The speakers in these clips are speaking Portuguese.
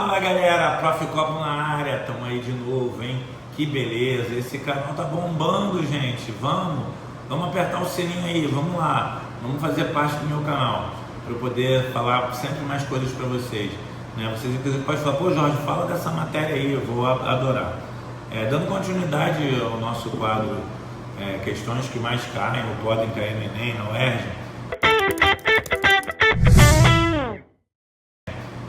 Fala galera, Prof. Copo na área, tamo aí de novo, hein? Que beleza, esse canal tá bombando, gente. Vamos apertar o sininho aí, vamos lá, vamos fazer parte do meu canal para eu poder falar sempre mais coisas para vocês, né? Vocês inclusive podem falar, pô Jorge, fala dessa matéria aí, eu vou adorar. Dando continuidade ao nosso quadro questões que mais caem ou podem cair no Enem, na UERJ.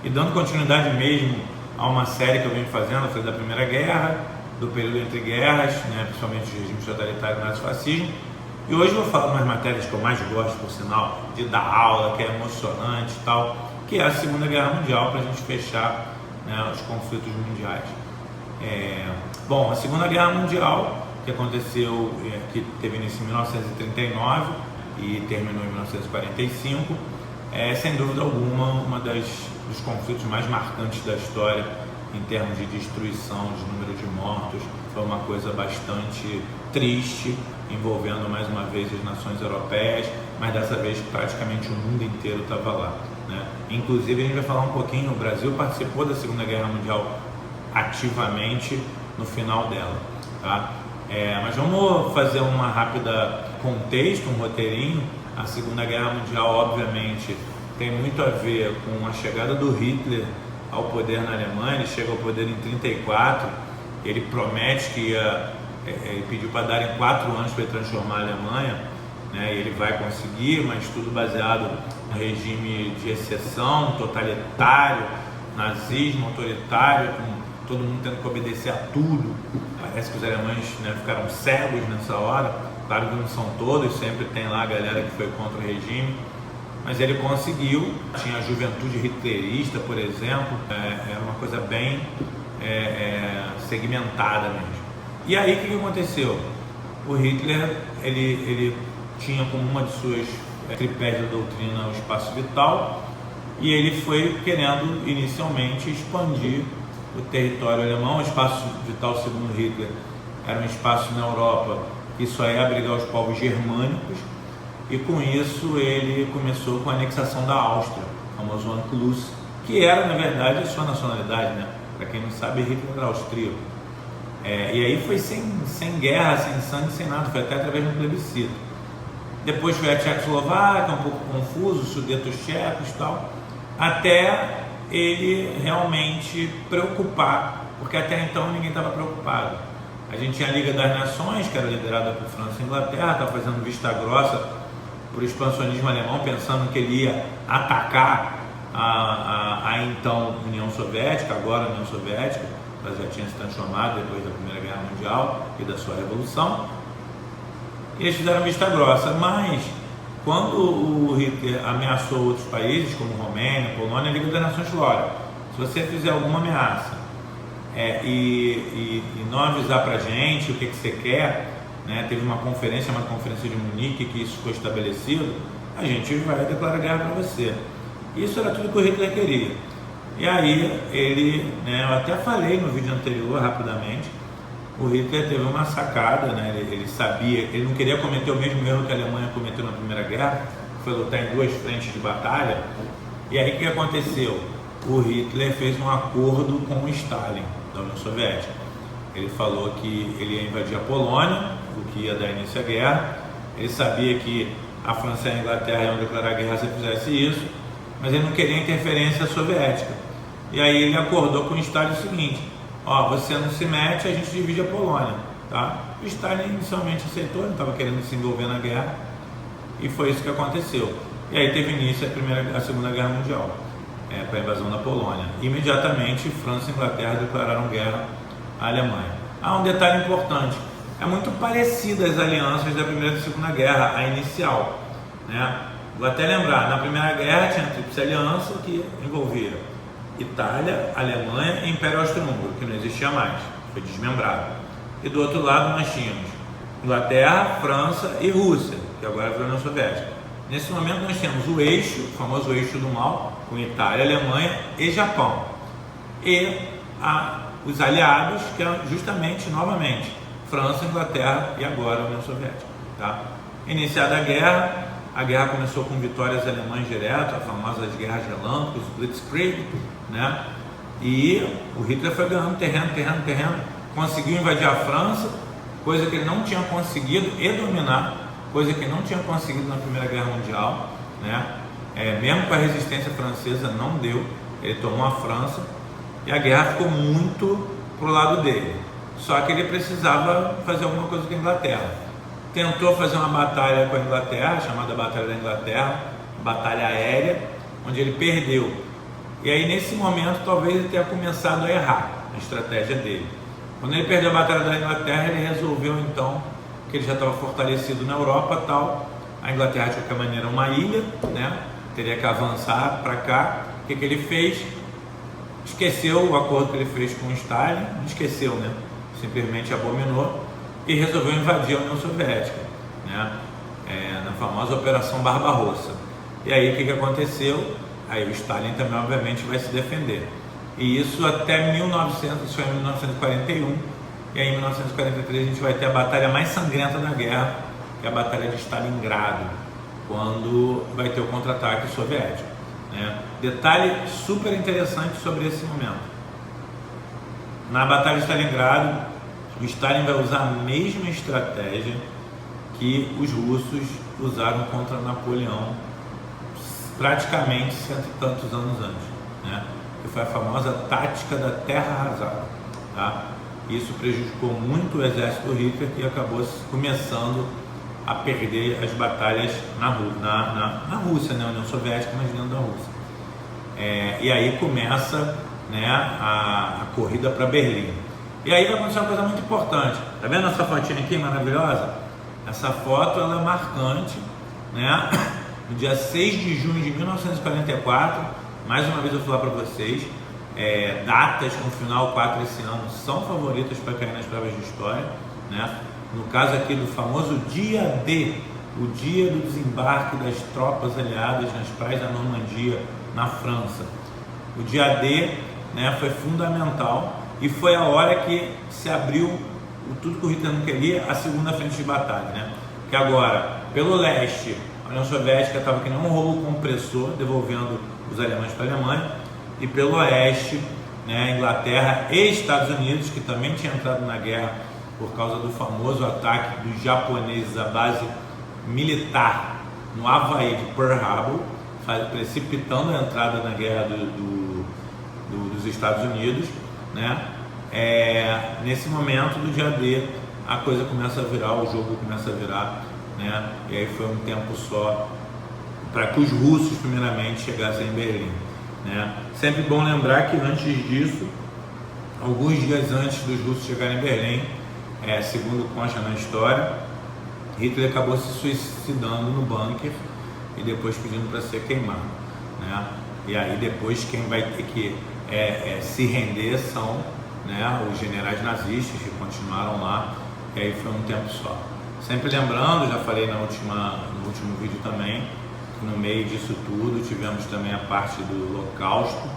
E dando continuidade mesmo a uma série que eu venho fazendo, foi da Primeira Guerra, do período entre guerras, né, principalmente os regimes totalitários e nazifascismo. E hoje eu vou falar de umas matérias que eu mais gosto, por sinal, de dar aula, que é emocionante e tal, que é a Segunda Guerra Mundial, para a gente fechar, né, os conflitos mundiais. Bom, a Segunda Guerra Mundial, que aconteceu, que teve início em 1939 e terminou em 1945, sem dúvida alguma, uma dos conflitos mais marcantes da história em termos de destruição, de número de mortos. Foi uma coisa bastante triste, envolvendo mais uma vez as nações europeias, mas dessa vez praticamente o mundo inteiro estava lá, né? Inclusive a gente vai falar um pouquinho, o Brasil participou da Segunda Guerra Mundial ativamente no final dela, tá? Mas vamos fazer uma rápida contexto, um roteirinho. A Segunda Guerra Mundial, obviamente, tem muito a ver com a chegada do Hitler ao poder na Alemanha. Ele chega ao poder em 1934, ele promete que ele pediu para darem 4 anos para ele transformar a Alemanha, né? E ele vai conseguir, mas tudo baseado no regime de exceção, totalitário, nazismo, autoritário, com todo mundo tendo que obedecer a tudo. Parece que os alemães, né, ficaram cegos nessa hora. Claro que não são todos, sempre tem lá a galera que foi contra o regime, mas ele conseguiu. Tinha a juventude hitlerista, por exemplo, era uma coisa bem segmentada mesmo. E aí o que aconteceu? O Hitler, ele tinha como uma de suas tripés da doutrina o espaço vital, e ele foi querendo inicialmente expandir o território alemão. O espaço vital, segundo Hitler, era um espaço na Europa que só ia abrigar os povos germânicos, e com isso ele começou com a anexação da Áustria, o famoso Anschluss, que era na verdade a sua nacionalidade, né? Para quem não sabe, Hitler era austríaco. E aí foi sem guerra, sem sangue, sem nada, foi até através de um plebiscito. Depois foi a Tchecoslováquia, um pouco confuso, os sudetos tchecos e tal, até ele realmente preocupar, porque até então ninguém estava preocupado. A gente tinha a Liga das Nações, que era liderada por França e Inglaterra, estava fazendo vista grossa para o expansionismo alemão, pensando que ele ia atacar a então União Soviética, agora a União Soviética, ela já tinha se transformado depois da Primeira Guerra Mundial e da sua Revolução. E eles fizeram vista grossa, mas quando o Hitler ameaçou outros países, como Romênia, Polônia, a Liga das Nações falou: olha, se você fizer alguma ameaça e não avisar pra gente o que você quer, né? Teve uma conferência de Munique que isso foi estabelecido, a gente vai declarar guerra para você. Isso era tudo que o Hitler queria. E aí ele, né, eu até falei no vídeo anterior rapidamente, o Hitler teve uma sacada, né? Ele sabia, ele não queria cometer o mesmo erro que a Alemanha cometeu na Primeira Guerra, que foi lutar em 2 frentes de batalha. E aí o que aconteceu? O Hitler fez um acordo com o Stalin, da União Soviética. Ele falou que ele ia invadir a Polônia, o que ia dar início à guerra. Ele sabia que a França e a Inglaterra iam declarar guerra se fizesse isso, mas ele não queria interferência soviética. E aí ele acordou com o Stalin o seguinte: ó, você não se mete, a gente divide a Polônia, tá? O Stalin inicialmente aceitou, não estava querendo se envolver na guerra, e foi isso que aconteceu. E aí teve início a Segunda Guerra Mundial, para a invasão da Polônia. Imediatamente França e Inglaterra declararam guerra à Alemanha. Um detalhe importante: é muito parecida as alianças da Primeira e da Segunda Guerra, a inicial, né? Vou até lembrar, na Primeira Guerra tinha a Tríplice Aliança, que envolvia Itália, Alemanha e Império Austro-Húngaro, que não existia mais, foi desmembrado. E do outro lado nós tínhamos Inglaterra, França e Rússia, que agora virou União Soviética. Nesse momento nós temos o eixo, o famoso eixo do mal, com Itália, Alemanha e Japão. E os aliados, que é justamente, novamente, França, Inglaterra e agora a União Soviética, tá? Iniciada a guerra começou com vitórias alemãs direto, as famosas guerras relâmpagos, Blitzkrieg, né? E o Hitler foi ganhando terreno, conseguiu invadir a França, coisa que ele não tinha conseguido, e dominar, coisa que ele não tinha conseguido na Primeira Guerra Mundial, né? Mesmo com a resistência francesa não deu, ele tomou a França e a guerra ficou muito pro lado dele. Só que ele precisava fazer alguma coisa com a Inglaterra. Tentou fazer uma batalha com a Inglaterra, chamada Batalha da Inglaterra, batalha aérea, onde ele perdeu. E aí nesse momento talvez ele tenha começado a errar a estratégia dele. Quando ele perdeu a Batalha da Inglaterra, ele resolveu então, que ele já estava fortalecido na Europa tal, a Inglaterra de qualquer maneira é uma ilha, né? Teria que avançar para cá. O que ele fez? Esqueceu o acordo que ele fez com o Stalin, esqueceu, né? Simplesmente abominou e resolveu invadir a União Soviética, né? Na famosa Operação Barbarossa. E aí o que aconteceu? Aí o Stalin também obviamente vai se defender. E isso até 1941, e aí em 1943 a gente vai ter a batalha mais sangrenta da guerra, que é a Batalha de Stalingrado, quando vai ter o contra-ataque soviético, né? Detalhe super interessante sobre esse momento: na Batalha de Stalingrado, o Stalin vai usar a mesma estratégia que os russos usaram contra Napoleão praticamente cento e tantos anos antes, né? Que foi a famosa tática da terra arrasada, tá? Isso prejudicou muito o exército do Hitler, que acabou começando a perder as batalhas na Rússia, né? União Soviética, mas dentro da Rússia. E aí começa, né, a corrida para Berlim. E aí vai acontecer uma coisa muito importante. Tá vendo essa fotinha aqui maravilhosa? Essa foto ela é marcante, né? No dia 6 de junho de 1944, mais uma vez eu vou falar para vocês, datas no final 4 esse ano são favoritas para cair nas provas de história, né? No caso aqui do famoso dia D, o dia do desembarque das tropas aliadas nas praias da Normandia, na França. O dia D, né, foi fundamental e foi a hora que se abriu tudo que o Hitler não queria, a segunda frente de batalha, né? Que agora, pelo leste, a União Soviética estava que nem um rolo compressor, devolvendo os alemães para a Alemanha, e pelo oeste, né, Inglaterra e Estados Unidos, que também tinha entrado na guerra por causa do famoso ataque dos japoneses à base militar no Havaí de Pearl Harbor, precipitando a entrada na guerra dos Estados Unidos, né? Nesse momento do dia D, a coisa começa a virar, o jogo começa a virar, né? E aí foi um tempo só para que os russos primeiramente chegassem em Berlim, né? Sempre bom lembrar que antes disso, alguns dias antes dos russos chegarem em Berlim, segundo consta na história, Hitler acabou se suicidando no bunker e depois pedindo para ser queimado, né? E aí depois quem vai ter que se render são, né, os generais nazistas que continuaram lá, e aí foi um tempo só. Sempre lembrando, já falei no último vídeo também, que no meio disso tudo tivemos também a parte do Holocausto,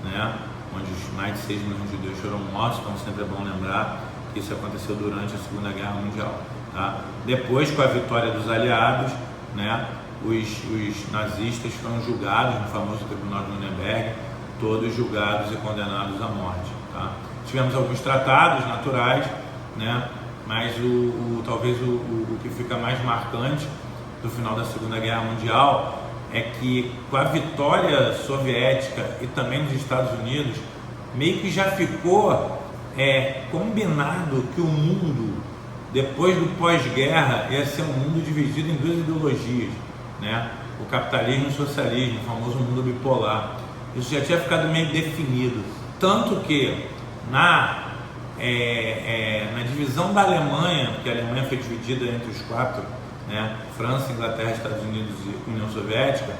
né, onde mais de 6 milhões de judeus foram mortos, então sempre é bom lembrar que isso aconteceu durante a Segunda Guerra Mundial, tá? Depois, com a vitória dos aliados, né, os nazistas foram julgados no famoso Tribunal de Nuremberg, todos julgados e condenados à morte, tá? Tivemos alguns tratados naturais, né, mas talvez o que fica mais marcante do final da Segunda Guerra Mundial é que, com a vitória soviética e também dos Estados Unidos, meio que já ficou combinado que o mundo, depois do pós-guerra, ia ser um mundo dividido em duas ideologias, né? O capitalismo e o socialismo, o famoso mundo bipolar. Isso já tinha ficado meio definido, tanto que na divisão da Alemanha, porque a Alemanha foi dividida entre os quatro, né, França, Inglaterra, Estados Unidos e União Soviética,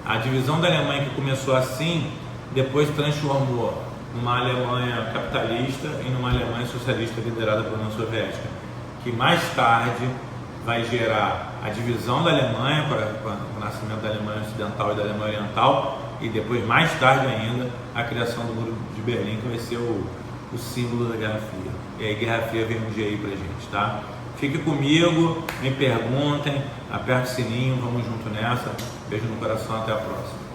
a divisão da Alemanha que começou assim, depois transformou numa Alemanha capitalista e numa Alemanha socialista liderada pela União Soviética, que mais tarde vai gerar a divisão da Alemanha, com o nascimento da Alemanha Ocidental e da Alemanha Oriental, e depois, mais tarde ainda, a criação do Muro de Berlim, que vai ser o símbolo da Guerra Fria. E aí, Guerra Fria vem um dia aí pra gente, tá? Fique comigo, me perguntem, aperte o sininho, vamos junto nessa. Beijo no coração, até a próxima.